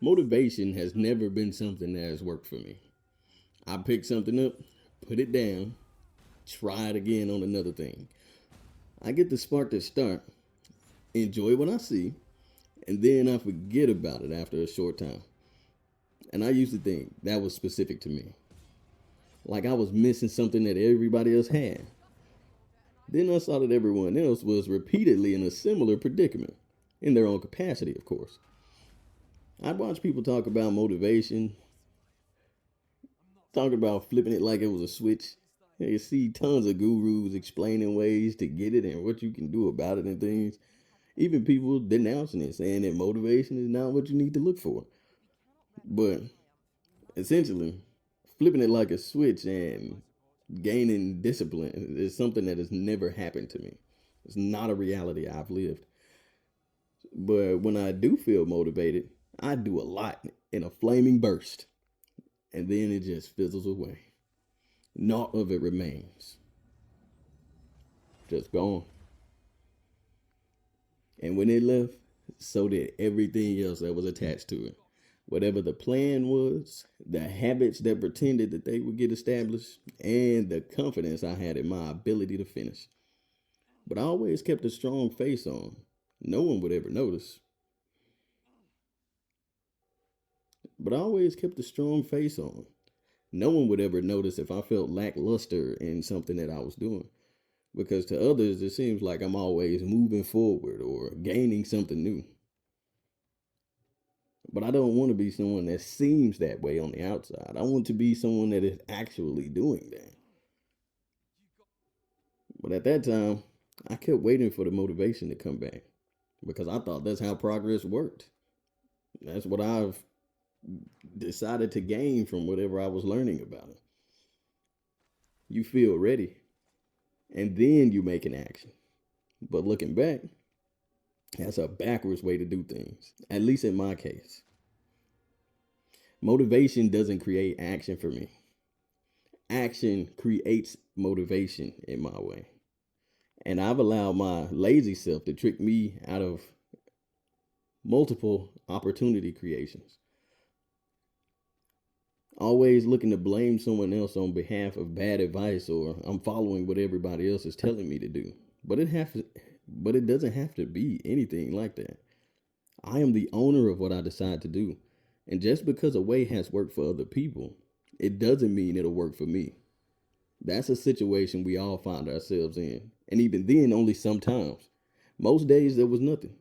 Motivation has never been something that has worked for me. I pick something up, put it down, try it again on another thing. I get the spark to start, enjoy what I see, and then I forget about it after a short time. And I used to think that was specific to me. Like I was missing something that everybody else had. Then I saw that everyone else was repeatedly in a similar predicament, in their own capacity, of course. I'd watch people talk about motivation, talking about flipping it like it was a switch. You see tons of gurus explaining ways to get it and what you can do about it and things. Even people denouncing it, saying that motivation is not what you need to look for. But essentially, flipping it like a switch and gaining discipline is something that has never happened to me. It's not a reality I've lived. But when I do feel motivated, I do a lot in a flaming burst, and then it just fizzles away. Naught of it remains. Just gone. And when it left, so did everything else that was attached to it. Whatever the plan was, the habits that pretended that they would get established, and the confidence I had in my ability to finish. But I always kept a strong face on. No one would ever notice. But I always kept a strong face on. No one would ever notice if I felt lackluster in something that I was doing. Because to others, it seems like I'm always moving forward or gaining something new. But I don't want to be someone that seems that way on the outside. I want to be someone that is actually doing that. But at that time, I kept waiting for the motivation to come back because I thought that's how progress worked. That's what I've decided to gain from whatever I was learning about it. You feel ready, and then you make an action. But looking back, that's a backwards way to do things, at least in my case. Motivation doesn't create action for me. Action creates motivation in my way. And I've allowed my lazy self to trick me out of multiple opportunity creations. Always looking to blame someone else on behalf of bad advice or I'm following what everybody else is telling me to do. But it doesn't have to be anything like that. I am the owner of what I decide to do. And just because a way has worked for other people, it doesn't mean it'll work for me. That's a situation we all find ourselves in. And even then, only sometimes. Most days, there was nothing.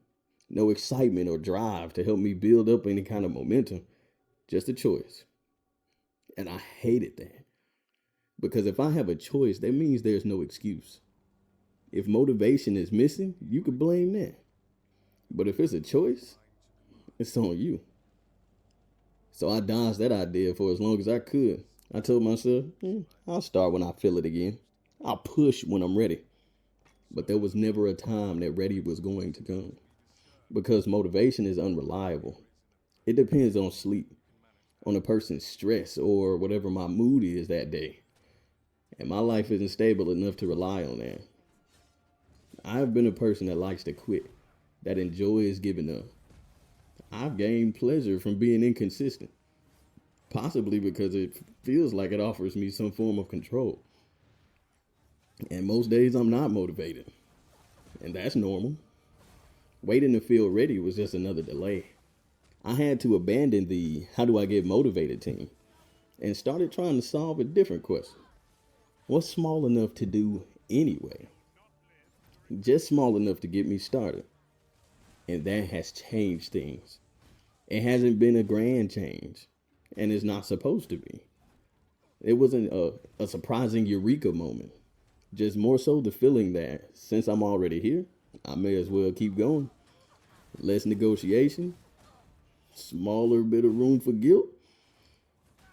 No excitement or drive to help me build up any kind of momentum. Just a choice. And I hated that. Because if I have a choice, that means there's no excuse. If motivation is missing, you could blame that. But if it's a choice, it's on you. So I dodged that idea for as long as I could. I told myself, I'll start when I feel it again. I'll push when I'm ready. But there was never a time that ready was going to come. Because motivation is unreliable. It depends on sleep, on a person's stress, or whatever my mood is that day. And my life isn't stable enough to rely on that. I've been a person that likes to quit, that enjoys giving up. I've gained pleasure from being inconsistent, possibly because it feels like it offers me some form of control. And most days I'm not motivated, and that's normal. Waiting to feel ready was just another delay. I had to abandon the how do I get motivated team and started trying to solve a different question. What's small enough to do anyway? Just small enough to get me started. And that has changed things. It hasn't been a grand change, and it's not supposed to be. It wasn't a surprising eureka moment, just more so the feeling that since I'm already here, I may as well keep going. Less negotiation, smaller bit of room for guilt.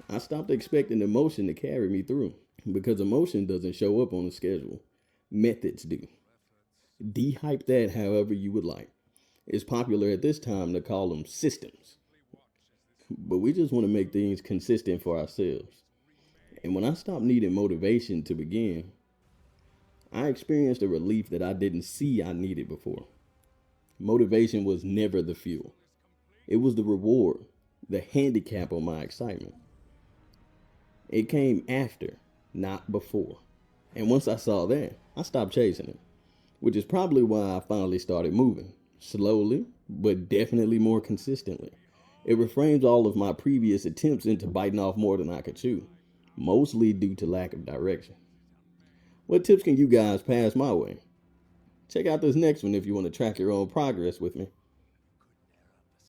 I stopped expecting emotion to carry me through because emotion doesn't show up on a schedule. Methods do. De-hype that however you would like. It's popular at this time to call them systems. But we just want to make things consistent for ourselves. And when I stopped needing motivation to begin, I experienced a relief that I didn't see I needed before. Motivation was never the fuel, it was the reward. the handicap on my excitement. It came after, not before. And once I saw that, I stopped chasing it, which is probably why I finally started moving. Slowly, but definitely more consistently. It reframes all of my previous attempts into biting off more than I could chew, mostly due to lack of direction. What tips can you guys pass my way? Check out this next one if you want to track your own progress with me.